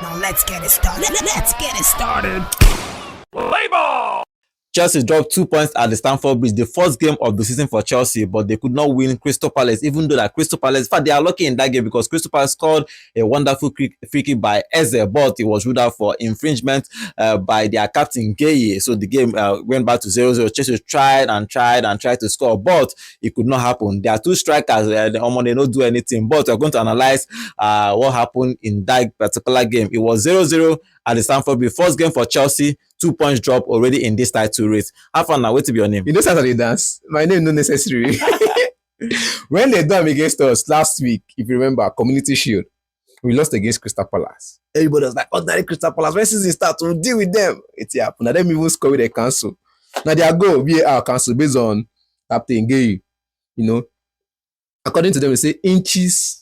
Now let's get it started. Let's get it started. Play ball! Chelsea dropped 2 points at the Stamford Bridge, the first game of the season for Chelsea, but they could not win Crystal Palace, even though that Crystal Palace, in fact, they are lucky in that game because Crystal Palace scored a wonderful free kick by Eze, but it was ruled out for infringement by their captain, Guehi. So the game went back to 0-0. Chelsea tried to score, but it could not happen. There are two strikers, they don't do anything, but we're going to analyze what happened in that particular game. It was 0-0 at the Stamford Bridge. First game for Chelsea, 2 points drop already in this title race. How far now? Wait to be your name. You know Saturday dance. My name no necessary. When they done against us last week, if you remember, Community Shield, we lost against Crystal Palace. Everybody was like, ordinary Crystal Palace. When season starts, we'll deal with them. It's happened. Now them even score with a cancel. Now their goal, VAR cancel based on Captain Guehi. You know, according to them, they say inches.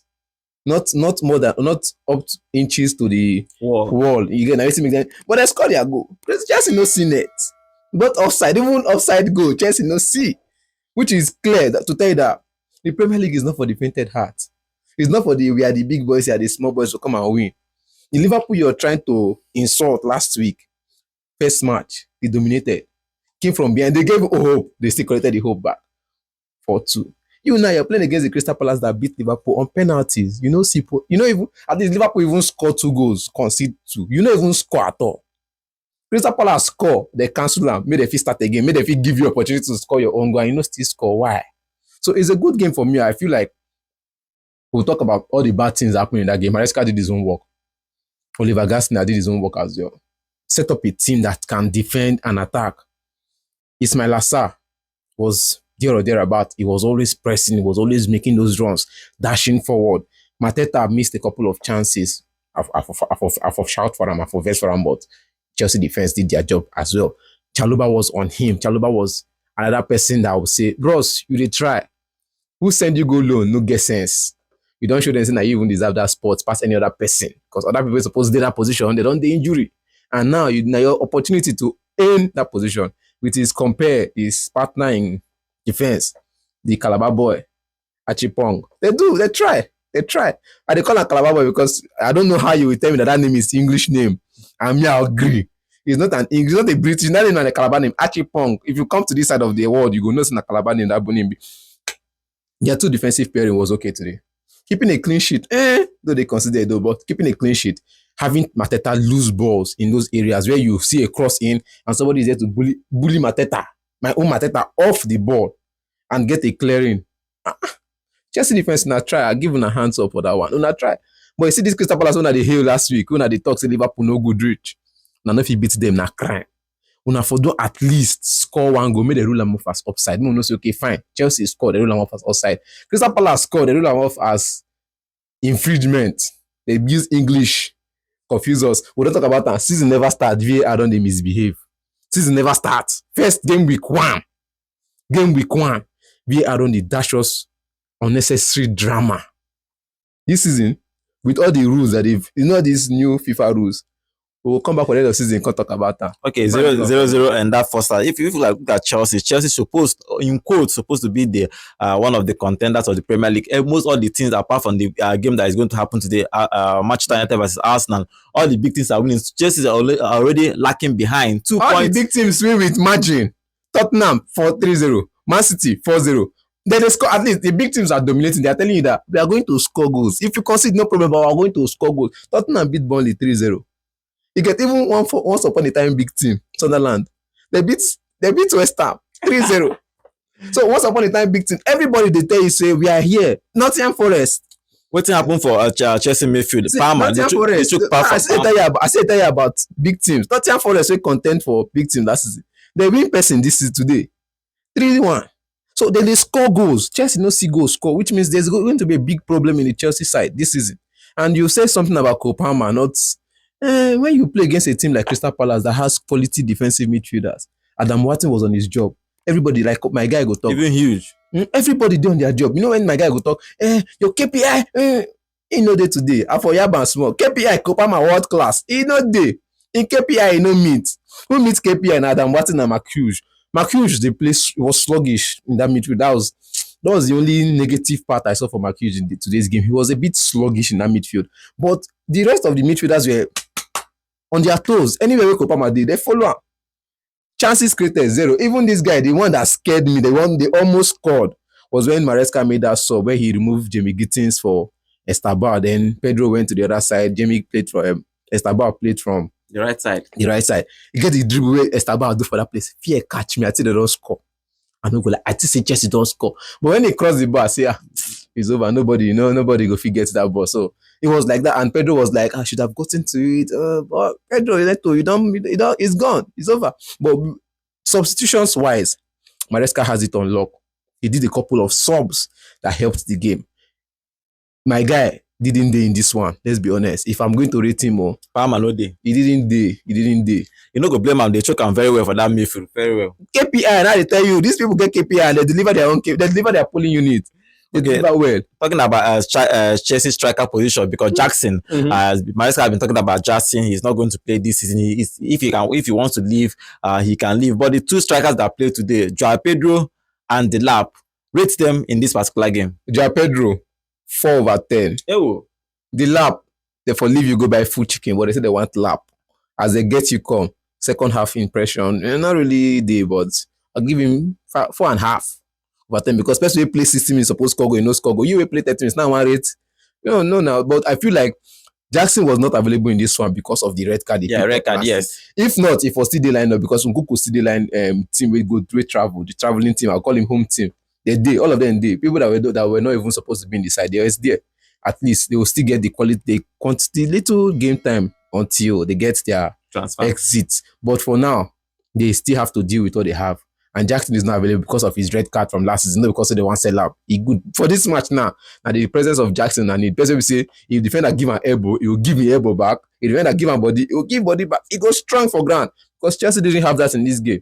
Not up to inches to the wall. You get everything, but they score their goal. Chelsea no see net. But offside, even offside goal, Chelsea no see. Which is clear to tell you that the Premier League is not for the fainted heart. It's not for we are the big boys, we are the small boys to come and win. In Liverpool, you're trying to insult last week. First match, they dominated. Came from behind. They gave hope. They still collected the hope back. 4-2. You now you're playing against the Crystal Palace that beat Liverpool on penalties. You know, even at least Liverpool even score 2 goals, concede 2. You don't even score at all. Crystal Palace score, they cancel them, make the fee start again, make the fee give you opportunity to score your own goal, and you know still score. Why? So it's a good game for me. I feel like we'll talk about all the bad things happening in that game. Maresca did his own work. Oliver Gardner did his own work as well. Set up a team that can defend and attack. Ismail Assar was there or thereabout. He was always pressing. He was always making those runs, dashing forward. Mateta missed a couple of chances. I've shout for him, I've verse for him, but Chelsea defense did their job as well. Chalobah was on him. Chalobah was another person that would say, bros, you did try. Who send you go loan? No get sense. You don't show them saying that you even deserve that spot past any other person. Because other people are supposed to do that position, they don't do injury. And now your opportunity to earn that position with his his partner in defense, the Calabar boy, Achipong. They try. And they call him Calabar boy because I don't know how you will tell me that name is English name. And me, I agree. It's not an English, it's not a British, not even a Calabar name. Achipong. If you come to this side of the world, you go know it's a Calabar name, that name. Their 2 defensive pairing was okay today. Keeping a clean sheet, though they consider it though, but keeping a clean sheet, having Mateta lose balls in those areas where you see a cross in and somebody is there to bully Mateta, my own Mateta, off the ball and get a clearing. Chelsea defense, now try. I give them a hands up for that one. Una try. But you see this Crystal Palace when they hail last week, when they talk to Liverpool no good reach. Now if he beats them, now crime. Una for do at least score 1 goal, make the rule them off as offside. No, say okay, fine. Chelsea scored, they rule them off as offside. Crystal Palace scored, they rule them off as infringement. They use English, confuse us. We don't talk about that. Season never start. VAR don't they misbehave. Season never starts. First game week 1. VAR don't they dash us unnecessary drama. This season, with all the rules that these new FIFA rules, we'll come back for the end of the season and talk about that. Okay, 0-0 and that first half. If you look at Chelsea supposed, in quotes, supposed to be the one of the contenders of the Premier League. Most all the teams, apart from the game that is going to happen today, Manchester United versus Arsenal, all the big teams are winning. Chelsea is already lacking behind. 2 all points. The big teams win with margin. Tottenham 4-3-0, Man City 4-0. Then they score. At least the big teams are dominating. They are telling you that we are going to score goals. If you concede, no problem, but we are going to score goals. Tottenham beat Burnley 3-0. You get even once upon a time big team, Sunderland. They beat West Ham 3-0. So once upon a time big team, everybody they tell you say we are here. Nottingham Forest. What happened for Chelsea midfield? Palmer. They took I said tell you about big teams. Nottingham Forest will contend for big team last season. They win person this is today. 3-1. So they score goals. Chelsea no see goals score, which means there's going to be a big problem in the Chelsea side this season. And you say something about Cole Palmer, not when you play against a team like Crystal Palace that has quality defensive midfielders. Adam Watson was on his job. Everybody, like my guy go talk. Even huge. Everybody doing their job. You know when my guy go talk, your KPI, he no day today. For Yaban small. KPI, Cole Palmer world class. He no day. In KPI, he no meet. Who meets KPI and Adam Watson and McHughes? McHughes, the place was sluggish in that midfield. That was the only negative part I saw for McHughes in today's game. He was a bit sluggish in that midfield. But the rest of the midfielders were on their toes. Anywhere where Kopama did, they follow am. Chances created 0. Even this guy, the one that scared me, the one they almost scored, was when Maresca made that sub where he removed Jamie Gittens for Estevao. Then Pedro went to the other side. Jamie played for Estevao played from The right side. the right side. You get the dribble where Estevao do for that place. Fear catch me. I think they don't score. I don't go like I think say Chelsea don't score. But when he crossed the bar, I say it's over. Nobody go forget that ball. So it was like that, and Pedro was like, I should have gotten to it. But Pedro, you don't, it's gone. It's over. But substitutions wise, Maresca has it on lock. He did a couple of subs that helped the game. My guy didn't day in this one. Let's be honest. If I'm going to rate him, Palmer no day. he didn't day. You know, go blame him. They choke him very well for that midfield. Very well. KPI, now they tell you, these people get KPI and they deliver their polling unit. They deliver well. Talking about Chelsea striker position, because Jackson, as Maresca has been talking about Jackson, he's not going to play this season. If he wants to leave, he can leave. But the two strikers that play today, Joao Pedro and delap, rate them in this particular game. Joao Pedro, 4/10. Oh, Delap, they for leave you go buy full chicken, but they say they want lap. As they get you come, second half impression, not really day, but I'll give him 4.5/10 because especially play 60 minutes, suppose score go, you know score go. You will play 30 minutes, now one rate. No, now. But I feel like Jackson was not available in this one because of the red card. red card, yes. If not, if was still the line up because Nkuku still the line team will go to travel, the traveling team, I'll call him home team. They did, all of them did. People that were not even supposed to be in the side, they were there. At least they will still get the quality, the quantity, little game time until they get their Transfer. exits. But for now, they still have to deal with what they have. And Jackson is not available because of his red card from last season, not because they want to sell out. He good for this match now. Now the presence of Jackson and it. Basically say if defender give an elbow, he will give me elbow back. If defender give an body, he will give body back. He goes strong for ground because Chelsea didn't have that in this game.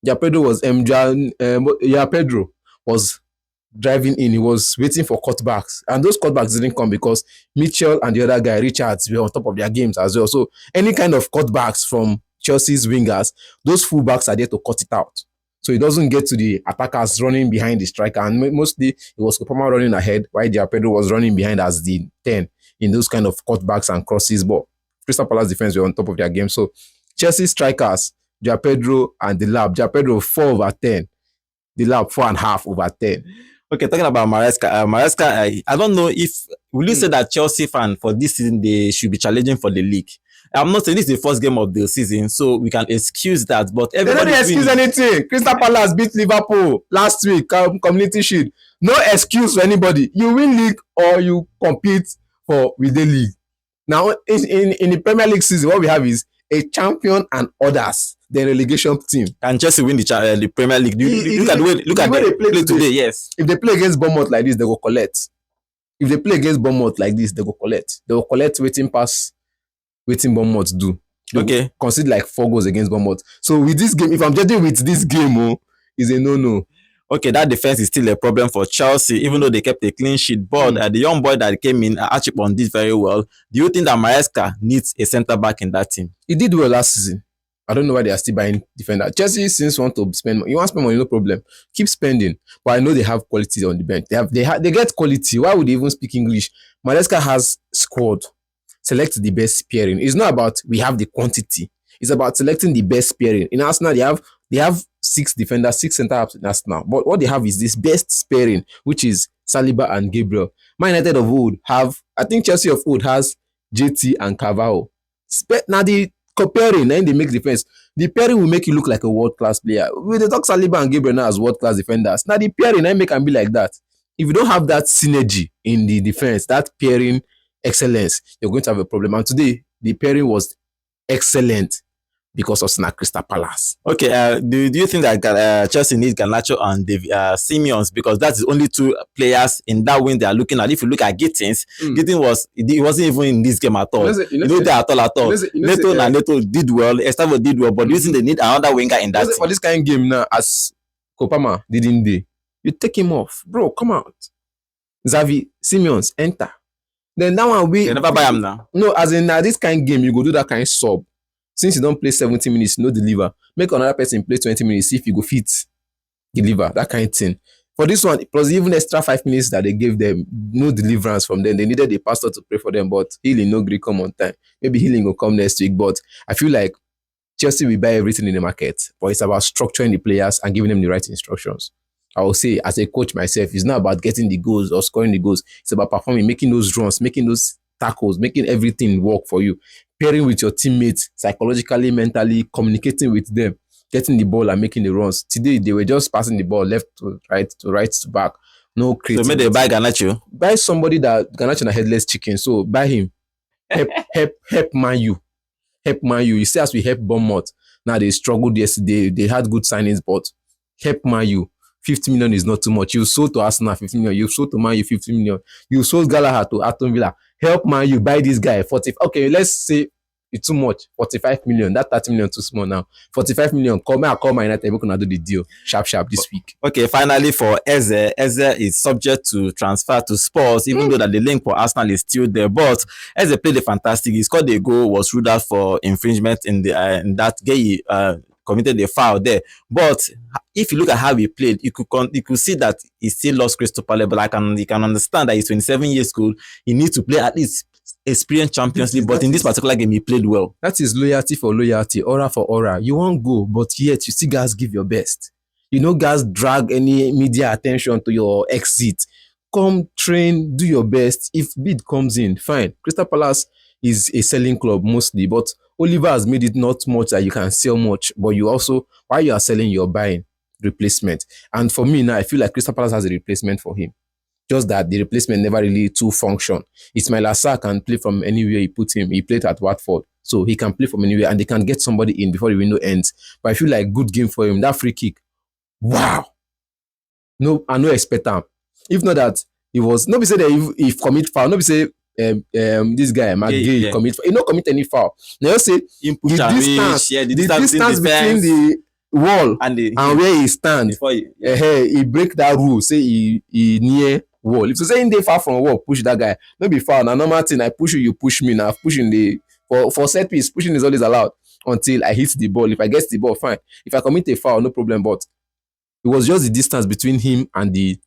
Joao Pedro was driving in. He was waiting for cutbacks, and those cutbacks didn't come because Mitchell and the other guy Richards were on top of their games as well. So any kind of cutbacks from Chelsea's wingers, those fullbacks are there to cut it out. So it doesn't get to the attackers running behind the striker, and mostly it was Kopama running ahead while Joao Pedro was running behind as the 10 in those kind of cutbacks and crosses. But Crystal Palace defense were on top of their game. So Chelsea strikers, Joao Pedro and delap. Joao Pedro 4/10, delap 4.5/10. Okay, talking about Maresca, I don't know if will you say that Chelsea fan for this season they should be challenging for the league. I'm not saying this is the first game of the season, so we can excuse that. But everybody they don't excuse anything. Crystal Palace beat Liverpool last week, Community Shield. No excuse for anybody. You win league or you compete with the league. Now in the Premier League season, what we have is a champion and others. The relegation team. And Chelsea win the Premier League. Look at the way they play today. Yes. If they play against Bournemouth like this, they will collect. If they play against Bournemouth like this, they will collect. They will collect waiting Bournemouth do. Okay. Consider like 4 goals against Bournemouth. So with this game, if I'm judging with this game, is a no. Okay, that defense is still a problem for Chelsea, even though they kept a clean sheet. But the young boy that came in, Archibald, did very well. Do you think that Maresca needs a centre back in that team? He did well last season. I don't know why they are still buying defender. Chelsea since want to spend money. You want to spend money, no problem. Keep spending. But I know they have quality on the bench. They get quality. Why would they even speak English? Maresca has squad. Select the best pairing. It's not about we have the quantity. It's about selecting the best pairing. In Arsenal, they have 6 defenders, 6 centre-halves in Arsenal. But what they have is this best pairing, which is Saliba and Gabriel. Man United of old have, I think Chelsea of old has JT and Carvalho. Now the pairing, then they make defense. The pairing will make you look like a world-class player. We they talk Saliba and Gabriel now as world-class defenders. Now the pairing, then make them be like that. If you don't have that synergy in the defense, that pairing excellence, you're going to have a problem. And today, the pairing was excellent because of Crystal Palace. Okay, do you think that Chelsea needs Garnacho and Simeons, because that's the only 2 players in that wing they are looking at? If you look at Gittens, Gittens wasn't even in this game at all. At all. Neto did well, Estevao did well, but do you think they need another winger in that team? For this kind of game now, as Kopama didn't they? You take him off. Bro, come out. Xavi, Simeons, enter. Then that one they never buy him now. No, as in this kind of game, you go do that kind of sub. Since you don't play 70 minutes, no deliver. Make another person play 20 minutes, see if you go fit deliver. That kind of thing. For this one, plus even extra 5 minutes that they gave them, no deliverance from them. They needed a pastor to pray for them, but healing no gree come on time. Maybe healing will come next week. But I feel like Chelsea will buy everything in the market, but it's about structuring the players and giving them the right instructions. I will say, as a coach myself, it's not about getting the goals or scoring the goals. It's about performing, making those runs, making those tackles, making everything work for you. Pairing with your teammates, psychologically, mentally, communicating with them, getting the ball and making the runs. Today, they were just passing the ball left to right to back. No creativity. So maybe they buy Garnacho. Buy somebody that Garnacho a headless chicken. So buy him. Help Man U. Help Man U. You see, as we help Bournemouth, now they struggled yesterday. They had good signings, but help Man U. 50 million is not too much. You sold to Arsenal 50 million. You sold to Man U 50 million. You sold Gallagher to Aston Villa. Help Man U buy this guy 40. Okay, let's say it's too much. 45 million. That 30 million too small now. 45 million. Call my United. We're gonna do the deal sharp this week. Okay, finally for Eze is subject to transfer to Spurs, even though that the link for Arsenal is still there. But Eze played a fantastic. He scored a goal, was ruled out for infringement in that guehi committed a foul there. But if you look at how he played, you could see that he still lost Crystal Palace. But you can understand that he's 27 years old. He needs to play at least experienced Champions League, but in this particular game, he played well. That is loyalty for loyalty, aura for aura. You won't go, but yet you still guys give your best. You know, guys drag any media attention to your exit. Come train, do your best. If bid comes in, fine. Crystal Palace is a selling club mostly, but Oliver has made it not much that you can sell much, but you also, while you are selling, you're buying replacement. And for me now, I feel like Crystal Palace has a replacement for him. Just that the replacement never really to function. Ismail Assar can play from anywhere you put him. He played at Watford, so he can play from anywhere, and they can get somebody in before the window ends. But I feel like good game for him. That free kick, wow! No, I no expect him. If not that, he was nobody say that if commit foul. Nobody say this guy McGee commit foul. He not commit any foul. They just say the distance between the wall and where he stands. He break that rule. Say he near wall. If you say in dey far from wall, push that guy. No be foul. Now normal thing, I push you push me. Now pushing the for set piece, pushing is always allowed until I hit the ball. If I get the ball, fine. If I commit a foul, no problem. But it was just the distance between him and the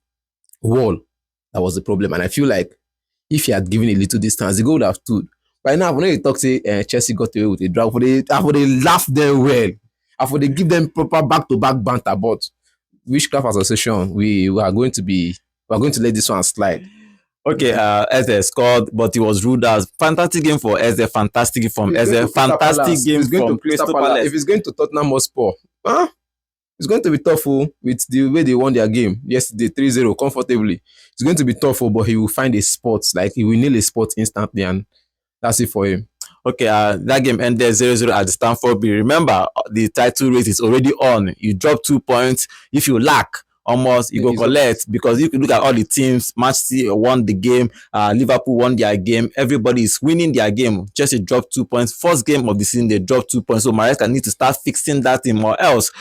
wall that was the problem. And I feel like if he had given a little distance, the goal would have stood. By now, when they talk say Chelsea got away with a drag, for they laugh them well. After they give them proper back-to-back banter, but Witchcraft Association, we are going to let this one slide. Okay, Eze scored, but he was ruled out. Fantastic game for Eze, fantastic game from Eze, fantastic game from Crystal Palace. If he's going to Tottenham Hotspur, it's going to be tough with the way they won their game yesterday, 3-0 comfortably. It's going to be tough, but he will find a spot, like he will nail a spot instantly, and that's it for him. Okay, that game ended 0-0 at the Stamford Bridge. Remember, the title race is already on. You drop 2 points. If you lack, almost you go collect, because you can look at all the teams. Man City won the game, Liverpool won their game, everybody is winning their game. Chelsea dropped 2 points. First game of the season, they dropped 2 points. So Maresca need to start fixing that team, or else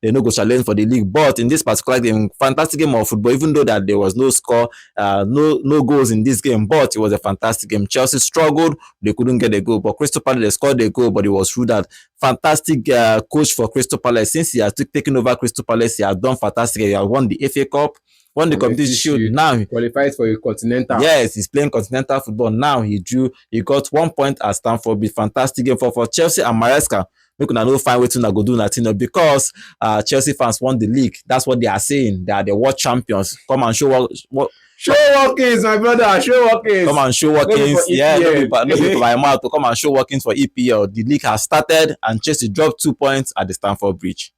they no go challenge for the league. But in this particular game, fantastic game of football, even though that there was no score, no goals in this game, but it was a fantastic game. Chelsea struggled, they couldn't get a goal, but Crystal Palace, they scored a goal, but it was ruled out. Fantastic coach for Crystal Palace. Since he has taken over Crystal Palace, he has done fantastic. He has won the FA Cup, won the Competition Shield. Now he qualified for a continental. Yes, he's playing continental football. Now he got 1 point at Stamford Bridge. Fantastic game for Chelsea and Maresca. We could not find wetin go do nothing, because Chelsea fans won the league. That's what they are saying. They are the world champions. Come and show what. Show workings, my brother. Show workings. Come and show workings. Yeah, no be my mouth to come and show workings for EPL. The league has started, and Chelsea dropped 2 points at the Stamford Bridge.